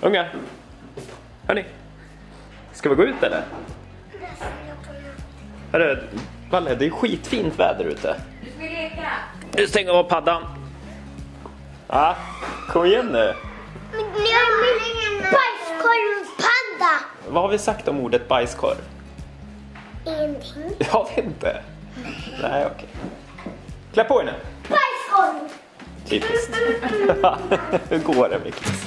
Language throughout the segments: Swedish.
Unga, hörni, ska vi gå ut eller? Hörru, Valle, det är skitfint väder ute. Du ska leka. Nu stänger av paddan. Ja, kom igen nu. Bajskorvpanda. Vad har vi sagt om ordet bajskorv? Ingenting. Jag vet inte. Nej, okej. Klä på er nu. Bajskorv. Typiskt. Hur går det, Mikis?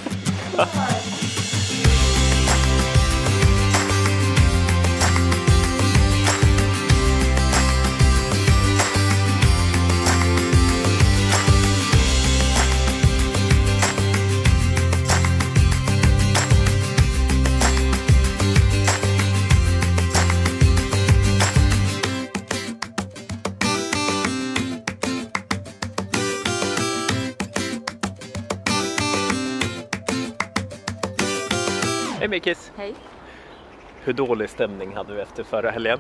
Hej Mikis. Hej. Hur dålig stämning hade du efter förra helgen?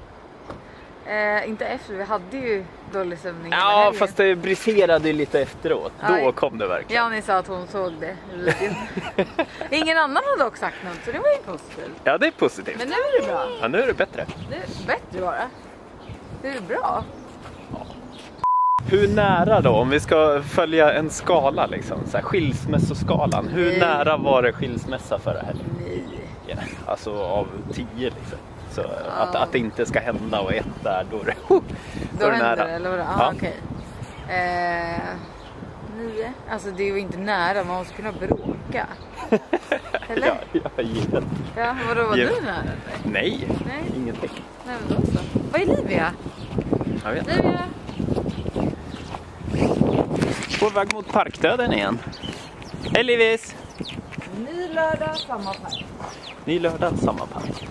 Inte efter, vi hade ju dålig stämning. Ja, fast det briserade ju lite efteråt. Aj. Då kom det verkligen. Janni sa att hon såg det. Ingen annan har dock sagt något, så det var ju positivt. Ja, det är positivt. Men nu är det bra. Ja, nu är det bättre. Nu är det bättre bara. Det är bra. Hur nära då, om vi ska följa en skala liksom, så här, skilsmässoskalan. Hur Nej. nära var det skilsmässa förra helgen? Nej. Ja, alltså av 10 liksom. Så att det inte ska hända och ett där, då är det, då Då är det händer nära. det, eller vadå? Ja. Okej. 9. Alltså det är ju inte nära, man måste kunna bråka. Eller? Ja, jag ger. Ja, vadå, var Ja. du nära eller? Nej, Nej. ingenting. Nej, men då så. Vad är Livia? Jag vet inte. Livia? På väg mot parkdöden igen. Hej Livis! Ny lördag, samma park. Ny lördag, samma park.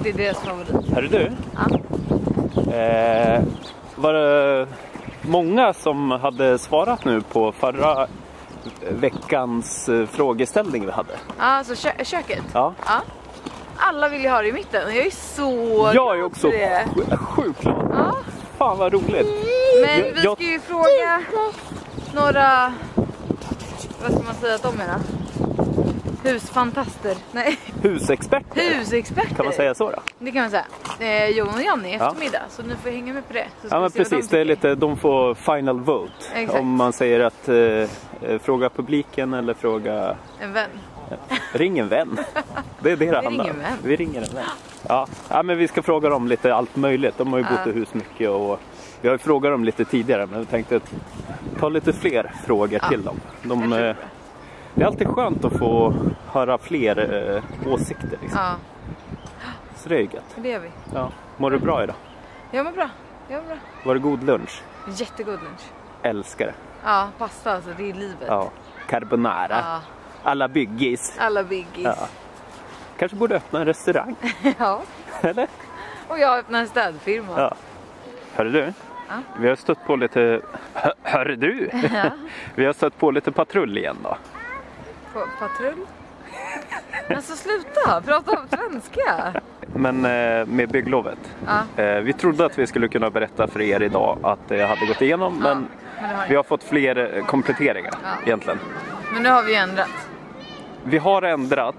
Det är deras favorit. Hörru du? Ja. Var det många som hade svarat nu på förra veckans frågeställning vi hade? Alltså köket? Ja. Ja. Alla vill ju ha det i mitten och jag är så Jag är glad också för det. sjukt glad. Ja. Fan vad roligt. Men vi ska ju fråga några, vad ska man säga att de är då? Husfantaster. Nej, Husexperter. Kan man säga så då? det kan man säga. Jon och Janni i eftermiddag, så nu får jag hänga med på det. Så ska Ja, men vi se vad precis, de det är tycker. lite, de får final vote. Exakt. Om man säger att fråga publiken eller fråga, En vän. ring en vän. Det är det det handlar ringer om. en vän. Vi ringer en vän. Ja. Ja, men vi ska fråga dem lite allt möjligt. De har ju bott i hus mycket och vi har ju frågat dem lite tidigare, men vi tänkte att ta lite fler frågor till dem. Det är alltid skönt att få höra fler åsikter liksom. Ja, Så det är gött. det gör vi. Ja. Mår du bra idag? Jag mår bra. Jag mår bra. Var det god lunch? Jättegod lunch. Älskar det. Ja, pasta alltså, det är livet. Ja. Carbonara. Ja. Alla byggis. Alla biggies. Ja. Kanske borde öppna en restaurang. Ja. Eller? Och jag öppnar en städfirma. Ja. Hörru du? Ja. Vi har stött på lite... Hörru du? Ja. Vi har stött på lite patrull igen då. Patrull? Alltså sluta, prata om svenska. Men med bygglovet. Ja. Vi trodde att vi skulle kunna berätta för er idag att det hade gått igenom. Ja, Men men det har vi har fått fler kompletteringar egentligen. Men nu har vi ändrat. Vi har ändrat.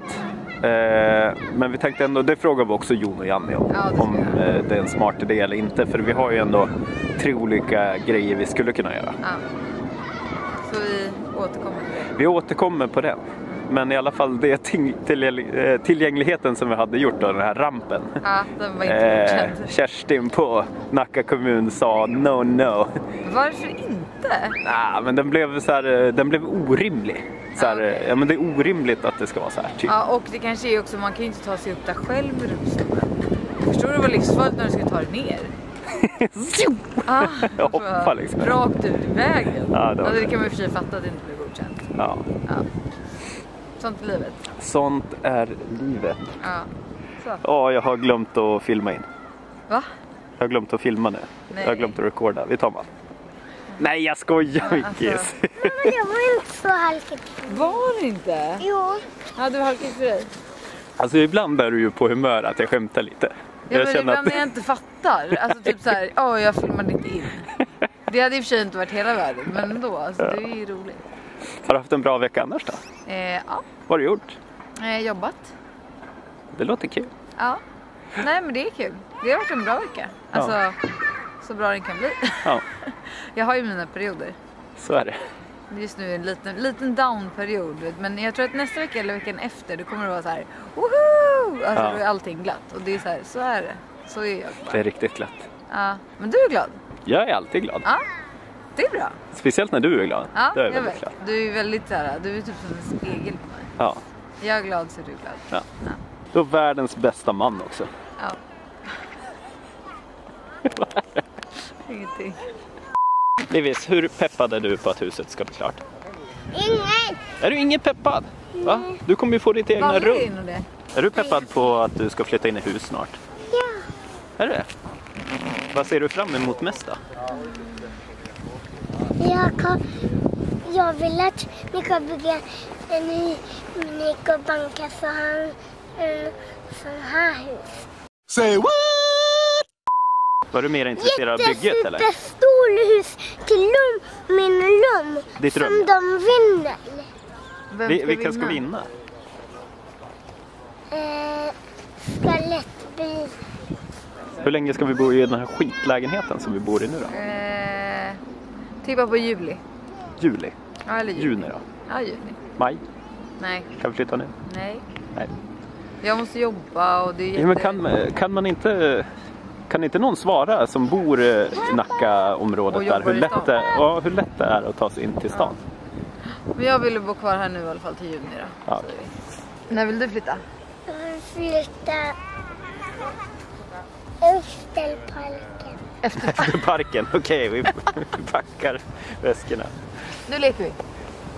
Men vi tänkte ändå, det frågar vi också Jon och Janni om. Ja, det ska om det är en smart idé eller inte. För vi har ju ändå 3 olika grejer vi skulle kunna göra. Ja. Så vi återkommer till det. Vi återkommer på det. Men i alla fall det tillgängligheten som vi hade gjort då, den här rampen. Ja, den var inte godkänd. Kerstin på Nacka kommun sa no. Varför inte? Nej, men den blev så här, den blev orimlig. Så här, ja, men det är orimligt att det ska vara så här typ. Ja, och det kanske är också, man kan ju inte ta sig upp där själv med rullstolen. Förstår du vad livsfarligt när du ska ta dig ner? Jag hoppar liksom. Rakt ut i vägen. Ja, det var det det. kan man i och för sig fatta att det inte blir godkänt. Ja. Ja. Sånt är livet. Sånt är livet. Ja. Så. Ja, jag har glömt att filma in. Va? Jag har glömt att filma nu. Nej. Jag har glömt att recorda. Vi tar man. Nej, jag skojar, Mikis. Alltså. Men det var inte så halkigt. Var det inte? Jo. Ja, det var halkigt för dig. Alltså ibland är du ju på humör att jag skämtar lite. Ja, men känner ibland att- när jag inte fattar. Alltså typ så här, jag filmade inte in. Det hade i och för sig inte varit hela världen, men ändå, alltså det är ju roligt. Har du haft en bra vecka annars då? Ja, Vad har du gjort? Jobbat. Det låter kul. Ja. Nej, men det är kul. Det har varit en bra vecka. Alltså, så bra den kan bli. Ja, Jag har ju mina perioder. så är det. Just nu är en liten down-period. Men jag tror att nästa vecka eller veckan efter, det kommer det vara så här, woho! Alltså då är allting glatt. Och det är så här, så är jag bara. Det är riktigt glatt. Ja, men du är glad? Jag är alltid glad. Ja, det är bra. Speciellt när du är glad. Ja, Då är jag väldigt vet. glad. Du är väldigt så här, du är typ som en spegel på mig. Ja. Jag är glad så är du glad. Ja. Du är världens bästa man också. Ja. Ingenting. Livis, hur peppad är du på att huset ska bli klart? Ingen. Är du ingen peppad? Va? Du kommer ju få ditt egna Vad är rum. det inom det? Är du peppad på att du ska flytta in i hus snart? Ja. Är det? Vad ser du fram emot mest då? Jag vill att ni ska bygga en ny mikrobanka så han sån här hus. Say what? Var du mer intresserad av bygget eller? Jättestor hus till min rum. Ditt rum, som de vinner. Vem Vilka ska vinna? Ska lätt bli. Hur länge ska vi bo i den här skitlägenheten som vi bor i nu då? Tippa på juli. Juli? Ja, eller juni. Juni då? Ja, juni. Maj? Nej. Kan vi flytta nu? Nej. Nej. Jag måste jobba och det är Ja, men kan man inte... Kan inte någon svara som bor i Nacka-området Och där jobbar i stan? hur lätt det är att ta sig in till stan? Men jag ville bo kvar här nu i alla fall till juni då. Ja. När vill du flytta? Jag vill flytta efter parken. Efter parken, okej, vi packar väskorna. Nu leker vi.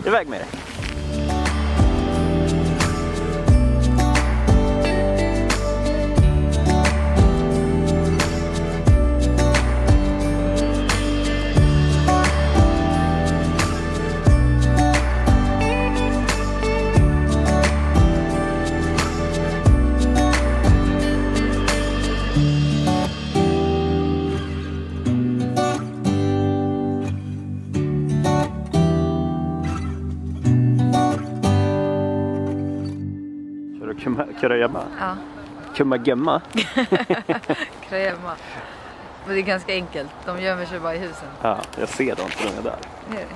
Iväg med det. Kurragömma? Ja. Kumma-gömma? Kurragömma. Men det är ganska enkelt. De gömmer sig bara i husen. Ja, jag ser dem för de är där. Det är det.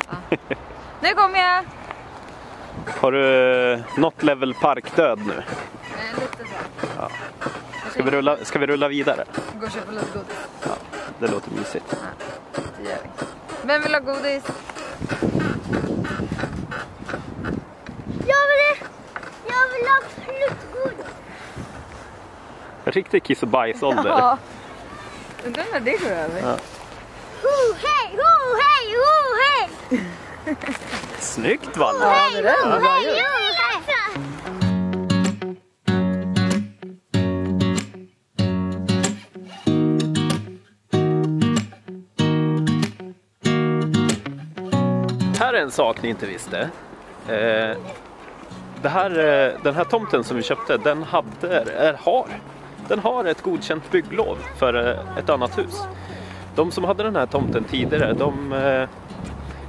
Ja. Nu kommer jag! Har du något level parkdöd nu? Lite så. Ja. Ska vi rulla vidare? Gå och köpa lite godis. Ja, det låter mysigt. Ja, det gör vi. Vem vill ha godis? Jag vill ha fruktgodis. Riktigt kiss- och bajsålder. Ja. Undrar när det går över. Ja. Ho, hej, ho, hej, ho, hej. Snyggt, Valle! Ja, det där var bra Hej, gjort. ho, hej. Här är en sak ni inte visste. Den här tomten som vi köpte, den har ett godkänt bygglov för ett annat hus. De som hade den här tomten tidigare, de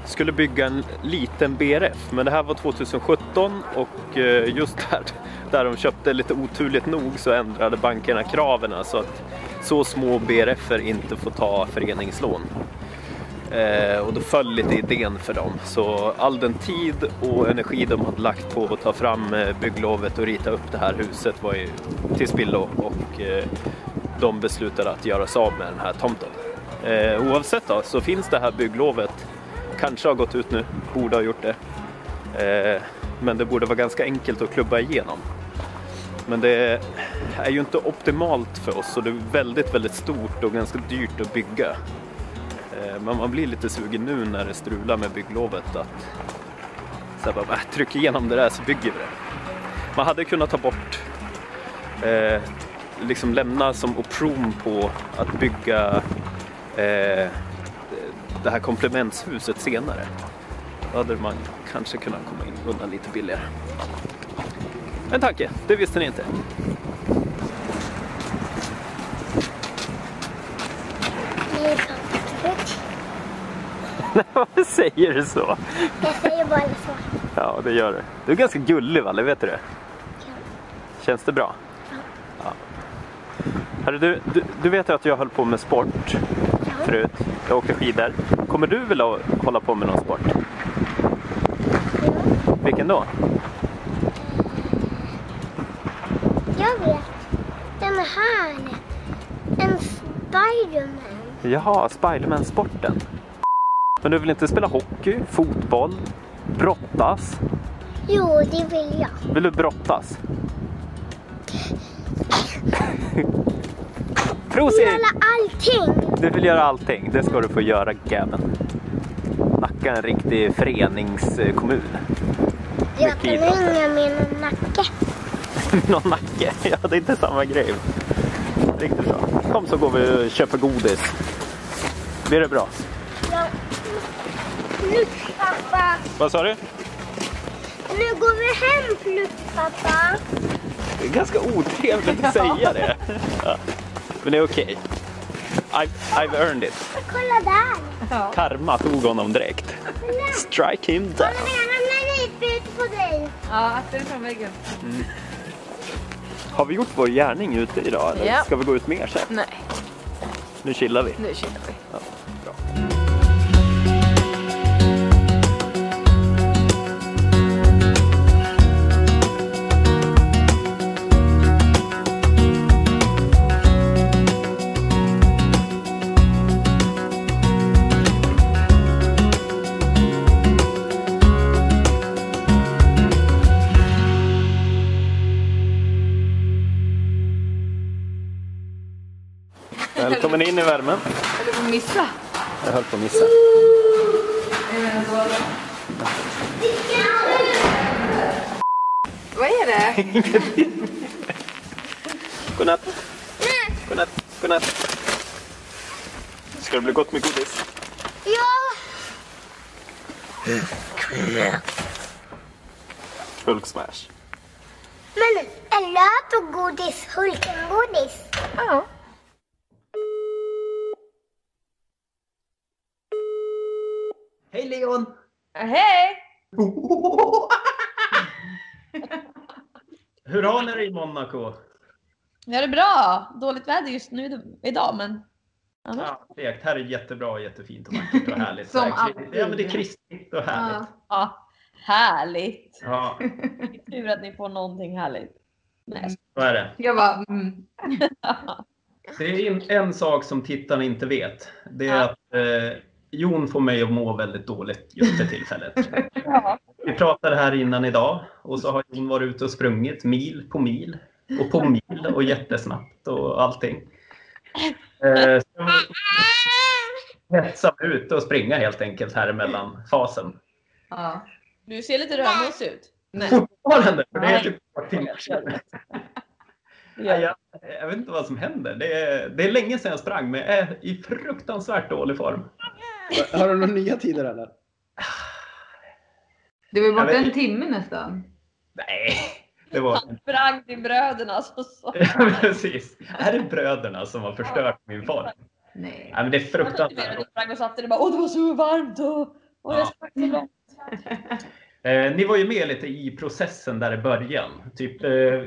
skulle bygga en liten BRF, men det här var 2017 och just där de köpte, lite oturligt nog, så ändrade bankerna kraven så att så små BRF:er inte får ta föreningslån. Och då föll lite idén för dem. Så all den tid och energi de hade lagt på att ta fram bygglovet och rita upp det här huset var ju till spillo, och de beslutade att göra sig av med den här tomten. Oavsett då, så finns det här bygglovet, kanske har gått ut nu, borde ha gjort det. Men det borde vara ganska enkelt att klubba igenom. Men det är ju inte optimalt för oss, och det är väldigt, väldigt stort och ganska dyrt att bygga. Men man blir lite sugen nu när det strular med bygglovet att så bara, tryck igenom det där så bygger vi det. Man hade kunnat ta bort, liksom lämna som option på att bygga det här komplementshuset senare. Då hade man kanske kunnat komma in undan lite billigare. En tanke, det visste ni inte. Varför säger du så? Jag säger bara så. Ja, det gör du. Du är ganska gullig, Valle, vet du det? Ja. Känns det bra? Ja. Hörru, du vet ju att jag höll på med sport förut. Jag åkte skidor. Kommer du vilja hålla på med någon sport? Ja. Vilken då? Jag vet. Den här. En Spiderman. Jaha, Spiderman-sporten. Men du vill inte spela hockey, fotboll, brottas? Jo, det vill jag. Vill du brottas? Prosit! Jag vill göra allting. Du vill göra allting. Det ska du få göra, Gavin. Nacka är en riktig föreningskommun. Jag kan ringa med en nacke. Någon nacke? Ja, det är inte samma grej. Riktigt bra. Kom så går vi och köper godis. Blir det bra? Ja. Fluff, pappa. Vad sa du? Nu går vi hem, Fluff, pappa. Det är ganska otrevligt att säga det. Ja. Men det är okej. I've earned it. Kolla där. Ja. Karma tog honom direkt. Strike him down. Jag ramlar lite på dig. Ja, akta dig från väggen. Har vi gjort vår gärning ute idag? Eller Ja. ska vi gå ut mer sen? Nej, Nu chillar vi. nu känner vi. Ja, bra. Välkommen in i värmen. Eller får missa. Jag höll på att missa. Vad är det? Godnatt. Godnatt. Godnatt. Ska det bli gott med godis? Ja. Hulk smash. Men en löt och godis, Hulken-godis. Ja. Hej Leon! Hej! Hur har ni det i Monaco? Ja, det är bra. Dåligt väder just nu idag, men annars. Ja, fegt. Här är jättebra, jättefint och vackert och härligt. Som Så här, alltid. ja, men det är kristigt och härligt. Ja, härligt. Ja, Tur att ni får någonting härligt. Nej. så är det. Jag bara, Det är en sak som tittarna inte vet. Det är att Jon får mig att må väldigt dåligt just för tillfället. Ja. Vi pratade här innan idag och så har Jon varit ute och sprungit mil och på mil och jättesnabbt och allting. Så hetsar ut och springa helt enkelt här emellan fasen. ja. Du ser lite rödmos ut. Nej. Fortfarande, för det är Nej. typ ett par timmar sedan. Ja. Jag vet inte vad som händer. Det är länge sedan jag sprang, men jag är i fruktansvärt dålig form. Har du några nya tider eller? Det var ju Jag borta vet- en timme nästan. Nej, det var Han sprang till bröderna så. Ja, precis. Är det bröderna som har förstört min form? Nej. Ja, men det är Han fruktansvärt. sprang och satte det bara, åh det var så varmt och jag sprang så långt. Ni var ju med lite i processen där i början. Typ,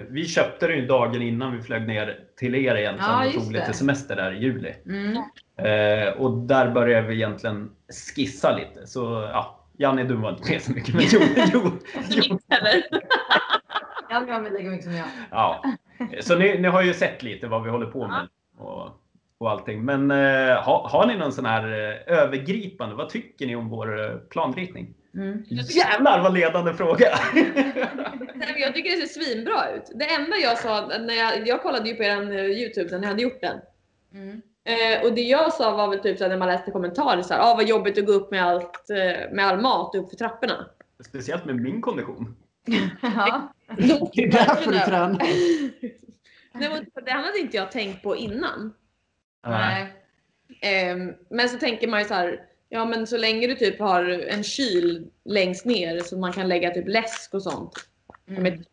vi köpte det ju dagen innan vi flög ner till er egentligen Ja, och just tog lite det. semester där i juli. Mm. Och där började vi egentligen skissa lite. Så ja, Janne, du var inte med så mycket. Men jo. Eller? Jag var med lika mycket som jag. Ja. Så ni har ju sett lite vad vi håller på med och allting. Men har ni någon sån här övergripande, vad tycker ni om vår planritning? Mm. Jävlar vad ledande fråga! Nej, men jag tycker det ser svinbra ut. Det enda jag sa, när jag kollade ju på er YouTube när ni hade gjort den. Mm. Och det jag sa var väl typ så här, när man läste kommentarer så här, vad jobbigt att gå upp med all mat upp för trapporna. Speciellt med min kondition. Ja. Det är därför du tränar. Det hade inte jag tänkt på innan. Nej. Men så tänker man ju så här, ja men så länge du typ har en kyl längst ner så man kan lägga typ läsk och sånt. Mm.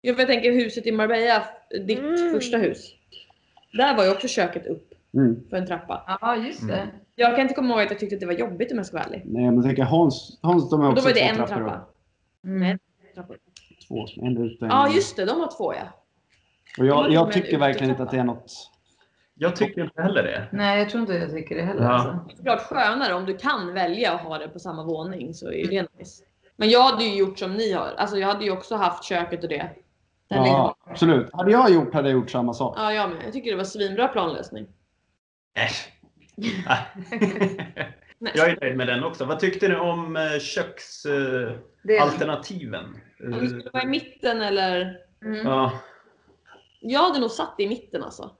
Jag tänker huset i Marbella, ditt första hus. Där var ju också köket upp för en trappa. Ja, just det. Jag kan inte komma ihåg att jag tyckte att det var jobbigt om jag ska vara ärlig. Nej, men jag tänker Hans de är Och då också var det två en trappor trappa. upp. Nej. 2, en ute. Ja, just det. De har 2, ja. Och jag tycker verkligen inte att det är något... Jag tycker inte heller det. Nej, jag tror inte jag tycker det heller. Ja. Alltså. Det är klart skönare om du kan välja att ha det på samma våning, så är det nice. Men jag hade ju gjort som ni har. Alltså jag hade ju också haft köket och det. Ja, absolut. Hade jag gjort samma sak. Ja, jag med. Jag tycker det var svinbra planlösning. Äsch. Jag är nöjd med den också. Vad tyckte ni om köksalternativen? Om det skulle vara i mitten eller... Ja. Jag hade nog satt i mitten alltså.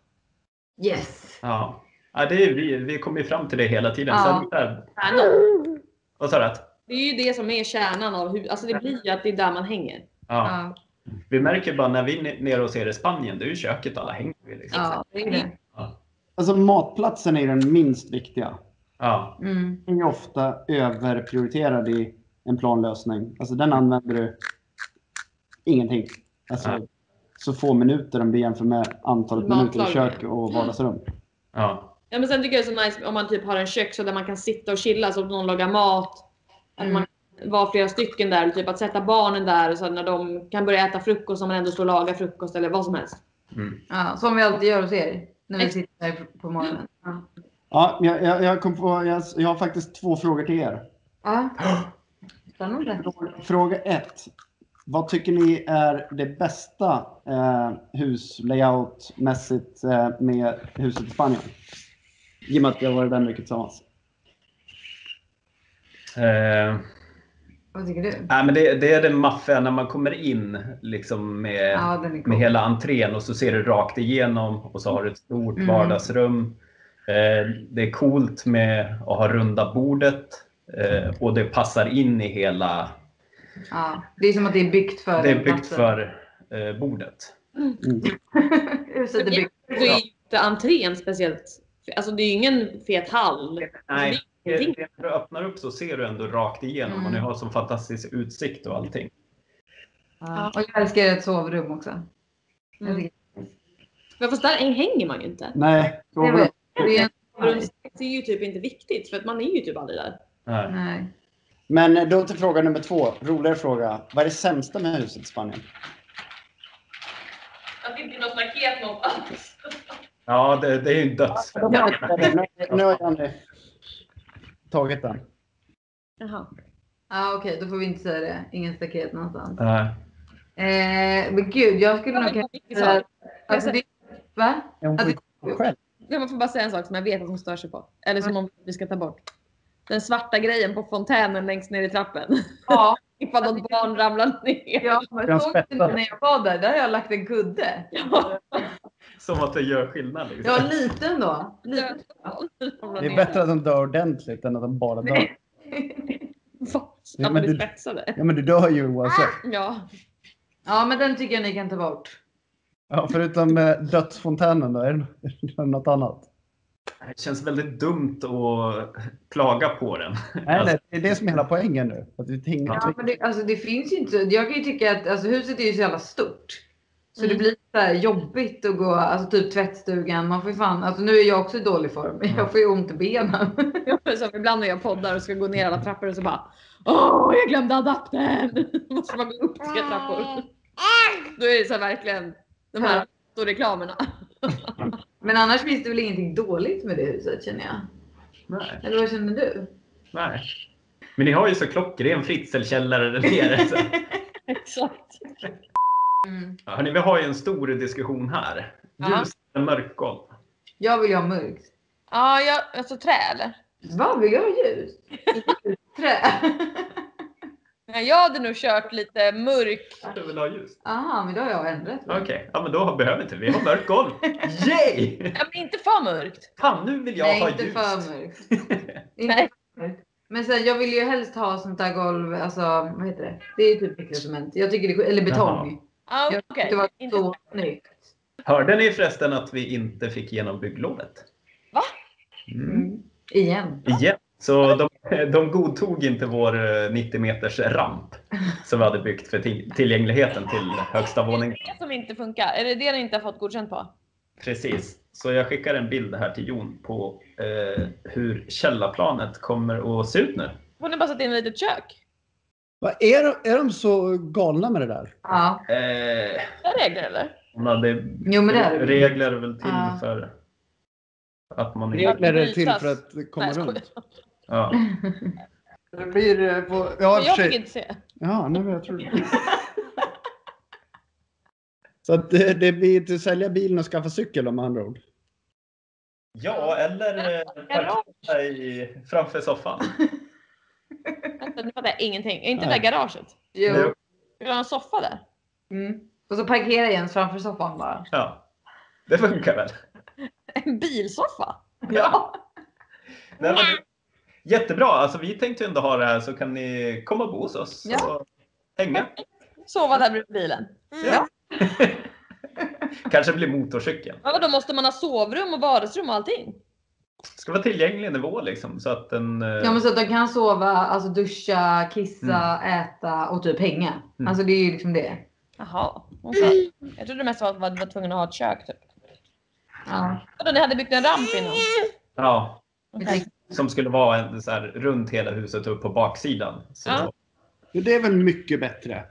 Yes. Ja. Ja, det är, vi kommer ju fram till det hela tiden. Ja. Sen där, Kärnan. vad sa du? Det är ju det som är kärnan av hur... Alltså det blir ju att det är där man hänger. Ja. Vi märker bara när vi är nere och ser i Spanien, det är ju köket alla hänger vid. Liksom. Ja, det är det. Alltså matplatsen är den minst viktiga. Ja. Mm. Den är ofta överprioriterad i en planlösning. Alltså den använder du ingenting. Alltså så få minuter om du jämför med antalet minuter i kök och vardagsrum. Ja, men sen tycker jag det är så nice om man typ har en kök så där man kan sitta och chilla, så att någon lagar mat. Att man var flera stycken där, typ att sätta barnen där så när de kan börja äta frukost, som man ändå står och lagar frukost eller vad som helst. Ja, som vi alltid gör hos er när vi sitter här på morgonen. Ja, jag har faktiskt 2 frågor till er. Ja. Spännande. Fråga 1. Vad tycker ni är det bästa huslayoutmässigt med huset i Spanien? I och med att vi har varit där mycket tillsammans. Vad tycker du? Nej, men det är det maffiga när man kommer in liksom med hela entrén och så ser du rakt igenom och så har du ett stort vardagsrum. Det är coolt med att ha runda bordet och det passar in i hela... Ja, det är som att det är byggt för... Det är byggt för bordet. Huset är byggt. Det är ju inte entrén speciellt. Alltså det är ju ingen fet hall. Nej, när du öppnar upp så ser du ändå rakt igenom och ni har så fantastisk utsikt och allting. Ja, och jag älskar ett sovrum också. Men fast där hänger man ju inte. Nej, Det är ju typ inte viktigt för att man är ju typ aldrig där. Nej. Men då till fråga nummer 2. Roligare fråga. Vad är det sämsta med huset i Spanien? Att det inte är något staket någonstans. Ja, det är ju en dödsfälla. Nu har jag tagit den. Jaha. Ja, okej, då får vi inte säga det. Ingen staket någonstans. Nej. Men gud, jag skulle nog kanske... Alltså det... Va? Själv. Jag får bara säga en sak som jag vet att hon stör sig på. Eller som om vi ska ta bort. Den svarta grejen på fontänen längst ner i trappen. Ja. Ifall något barn ramlar ner. Ja, men såg inte när jag var där. Där har jag lagt en kudde. Ja. Som att det gör skillnad. Liksom. Ja, liten då. Liten. Det är bättre att de dör ordentligt än att de bara dör. Ja, men det spetsade. Ja, men du dör ju oavsett. Ja. Ja, men den tycker jag ni kan ta bort. Ja, förutom dödsfontänen då, är det något annat? Det känns väldigt dumt att klaga på den. Nej, det är det som är hela poängen nu. Att vi Ja, men det finns ju inte. Jag kan ju tycka att alltså, huset är ju så jävla stort. Så det blir så här jobbigt att gå, alltså typ tvättstugan. Man får ju fan, alltså nu är jag också i dålig form. Jag får ju ont i benen. Så ibland när jag poddar och ska gå ner alla trappor och så bara jag glömde adaptern. Måste man gå upp 3 trappor. Då är det så här verkligen de här reklamerna. Men annars finns det väl ingenting dåligt med det huset, känner jag. Nej. Eller vad känner du? Nej. Men ni har ju så klockren fritzelkällare där nere. Så. Exakt. Ja, hörni, vi har ju en stor diskussion här. Ljus eller mörkgolv? Jag vill ju ha mörkt. Ja, alltså trä eller? Vad vill jag ha ljus? Trä. Nej, jag hade nog kört lite mörk. Du vill ha ljus? Aha, men då har jag ändrat. Okej, ja men då behöver inte vi ha mörkt golv. Yay! Ja, men inte för mörkt. Fan, nu vill jag Nej, ha inte ljus. för mörkt. Nej. Men sen, jag vill ju helst ha sånt där golv, alltså vad heter det? Det är ju typ mikrocement. Jag tycker det, eller betong. Ja, Jag okej. tycker det var så snyggt. Hörde ni förresten att vi inte fick igenom bygglovet? Va? Igen. Igen. Så de godtog inte vår 90 meters ramp som vi hade byggt för tillgängligheten till högsta våningen. Det som inte funkar. Är det det ni inte har fått godkänt på? Precis. Så jag skickar en bild här till Jon på hur källarplanet kommer att se ut nu. Får ni bara sätta in ett litet kök? Är de så galna med det där? Ja. Är det regler eller? Jo, men det är det. Regler är väl till för att man inte... Regler är till för att komma runt. Ja. Det blir på... Men jag fick inte se. Ja, nej, men jag tror det. Så att det blir till att sälja bilen och skaffa cykel om andra ord. Ja, eller parkera framför soffan. Vänta, nu fattar jag ingenting. Är inte det där garaget? Jo. Jo. Vill du ha en soffa där? Och så parkera igen framför soffan bara. Ja, det funkar väl. En bilsoffa? Ja. Nej, men jättebra, alltså vi tänkte ändå ha det här så kan ni komma och bo hos oss och hänga. Sova där bredvid bilen. Ja. Kanske blir motorcykeln. Ja, då måste man ha sovrum och vardagsrum och allting. Ska vara tillgänglig nivå liksom så att den... Ja, men så att de kan sova, alltså duscha, kissa, äta och typ hänga. Alltså det är ju liksom det. Jaha, okej. Jag trodde det mest var att man var tvungen att ha ett kök typ. Ja. Och då ni hade byggt en ramp innan? Ja, Okay. som skulle vara en, så här, runt hela huset upp på baksidan. Så Ja. Det är väl mycket bättre.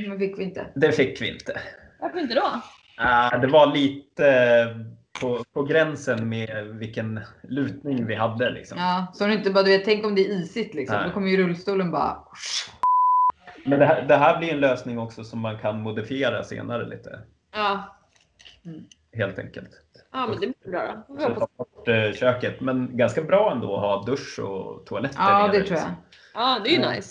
Men fick vi inte. det fick vi inte. Varför inte då? Det var lite på gränsen med vilken lutning vi hade liksom. Ja, så inte bara, du vet, tänk om det är isigt liksom. Nej. Då kommer ju rullstolen bara... Men det här blir en lösning också som man kan modifiera senare lite. Ja. Helt enkelt. Ja, men det blir bra då. Så ta bort köket. Men ganska bra ändå att ha dusch och toaletter. Ja, nere, det tror jag. Ja, det är ju nice.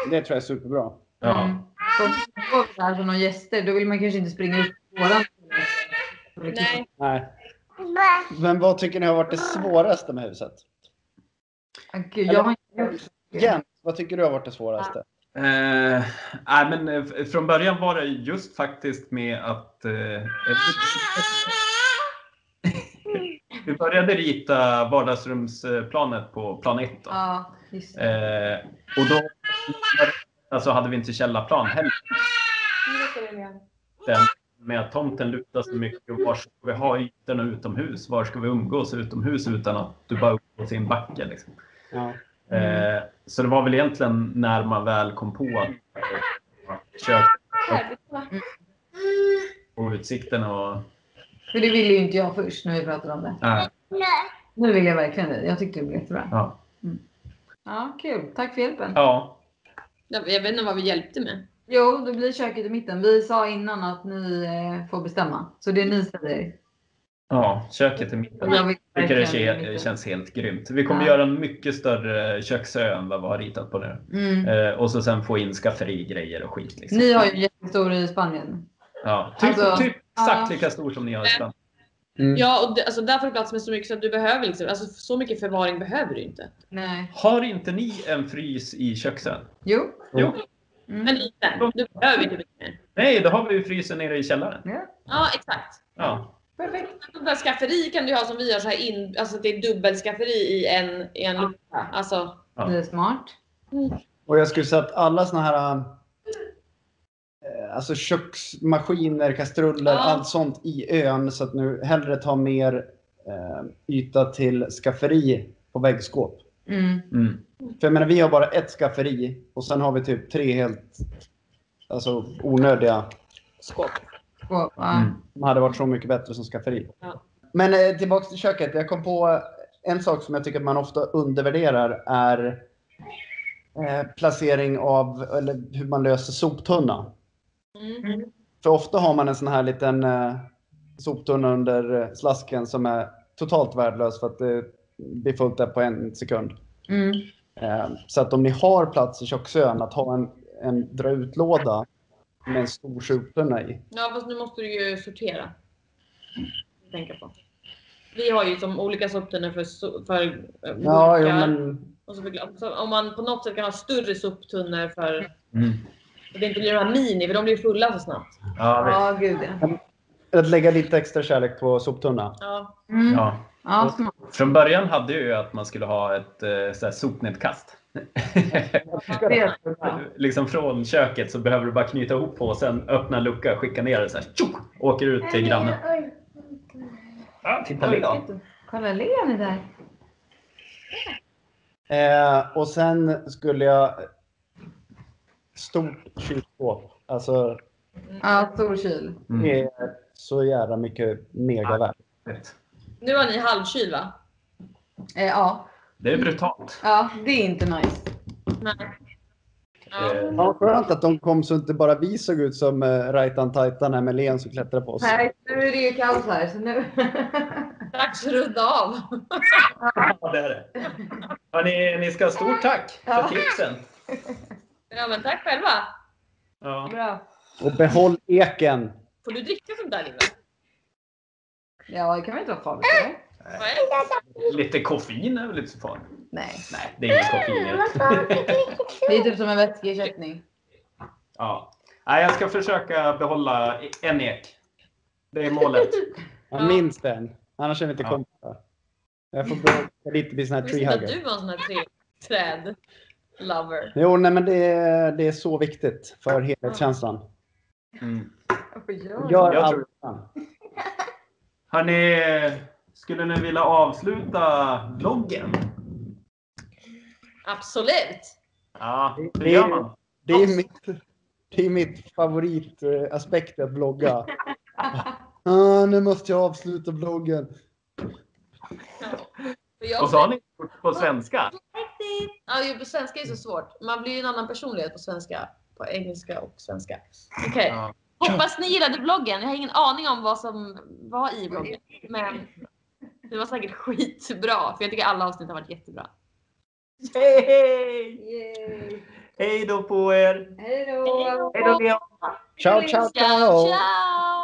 Det tror jag är superbra. Ja. Så om det går så här som någon gäster, då vill man kanske inte springa upp på våran. Nej. Men vad tycker ni har varit det svåraste med huset? Gud, jag har inte gjort Jens, vad tycker du har varit det svåraste? Nej, men från början var det just faktiskt med att vi började rita vardagsrumsplanet på plan 1 då. Ja, just det. Och då alltså hade vi inte källarplan heller. Den med att tomten lutar så mycket och var ska vi ha ytorna utomhus? Var ska vi umgås utomhus utan att du bara umgås i en backe liksom? Ja. Så det var väl egentligen när man väl kom på att kök och utsikten och... För det ville ju inte jag först när vi pratade om det. Nu vill jag verkligen det. Jag tyckte det blev jättebra. Ja. Ja, kul. Tack för hjälpen. Ja. Jag vet inte vad vi hjälpte med. Jo, det blir köket i mitten. Vi sa innan att ni får bestämma. Så det är ni säger. Ja, köket i mitten. Jag vill Jag tycker verkligen det känns helt grymt. Vi kommer göra en mycket större köksö än vad vi har ritat på nu. Och så sen få in skafferigrejer och skit. Liksom. Ni har ju en jättestor i Spanien. Ja, typ exakt lika stor som ni har i Spanien. Ja, och alltså där får du plats med så mycket så att du behöver liksom, alltså så mycket förvaring behöver du inte. Nej. Har inte ni en frys i köksön? Jo. Men lite, du behöver inte mycket mer. Nej, då har vi ju frysen nere i källaren. Ja, exakt. Ja. Perfekt. Skafferi kan du ha som vi har så här alltså det är dubbelskafferi i en lucka. Alltså. Ja. Det är smart. Och jag skulle säga att alla såna här alltså köksmaskiner, kastruller, allt sånt i ön, så att nu hellre ta mer yta till skafferi på väggskåp. För jag menar, vi har bara ett skafferi och sen har vi typ 3 helt alltså onödiga Skåp. De hade varit så mycket bättre som skafferi. Ja. Men tillbaka till köket. Jag kom på en sak som jag tycker att man ofta undervärderar är placering av, eller hur man löser soptunna. För ofta har man en sån här liten soptunna under slasken som är totalt värdelös för att det blir fullt där på 1 sekund. Så att om ni har plats i köksön att ha en dra utlåda med en stor soptunna i. Ja, fast nu måste du ju sortera. Tänka på. Vi har ju som olika soptunnor för ja, jo, men... och så om man på något sätt kan ha större soptunnor för och det inte blir några mini, för de blir fulla så snabbt. Ja, gud ja. Att lägga lite extra kärlek på soptunna. Ja. Ja, smart. Från början hade ju att man skulle ha ett så här sopnedkast. Liksom från köket så behöver du bara knyta ihop på och sen öppna en lucka, skicka ner det så här, tjock, åker ut till grannen. Ja, titta Lea. Kolla, Lea är där. Och sen skulle jag stort kylskåp. Alltså, Ja, stor kyl. det är så jävla mycket megavärt. Nu har ni halvkyl va? Ja. Det är brutalt. Ja, det är inte nice. Nej. Ja. Ja, skönt att de kom så inte bara vi såg ut som Rajtan Tajtan här med Len som klättrar på oss. Nej, nu är det ju kallt här så nu. Dags att runda av. Ja, det är det. Ja, ni ska ha stort tack för tipsen. Ja, men tack själva. Ja. Bra. Och behåll eken. Får du dricka sånt där, Linda? Ja, det kan väl inte vara farligt eller? Lite koffein är väl inte så farligt? Nej. Nej, det är inget koffein i det. Det är typ som en vätskeersättning. Ja. Nej, jag ska försöka behålla en ek. Det är målet. Ja, minst en. Annars är vi inte kompisar. Jag får gå lite bli sån här Jag visste inte att treehugger. du var en sån här träd-lover. Jo, nej men det är så viktigt för helhetskänslan. Gör Jag allt. tror- Hörrni, skulle ni vilja avsluta vloggen? Absolut. Ja, det gör man. Det är mitt favoritaspekt att vlogga. Nu måste jag avsluta vloggen. För Och så har ni gjort på svenska. Ja, ju på svenska är så svårt. Man blir ju en annan personlighet på svenska. På engelska och svenska. Okej. Ja. Hoppas ni gillade vloggen. Jag har ingen aning om vad som var i vloggen. Men det var säkert skitbra. För jag tycker alla avsnitt har varit jättebra. Hej! Yay. Hej då på er! Hej då! Hej då, Leon! Ciao, ciao, Ciao, ciao! ciao!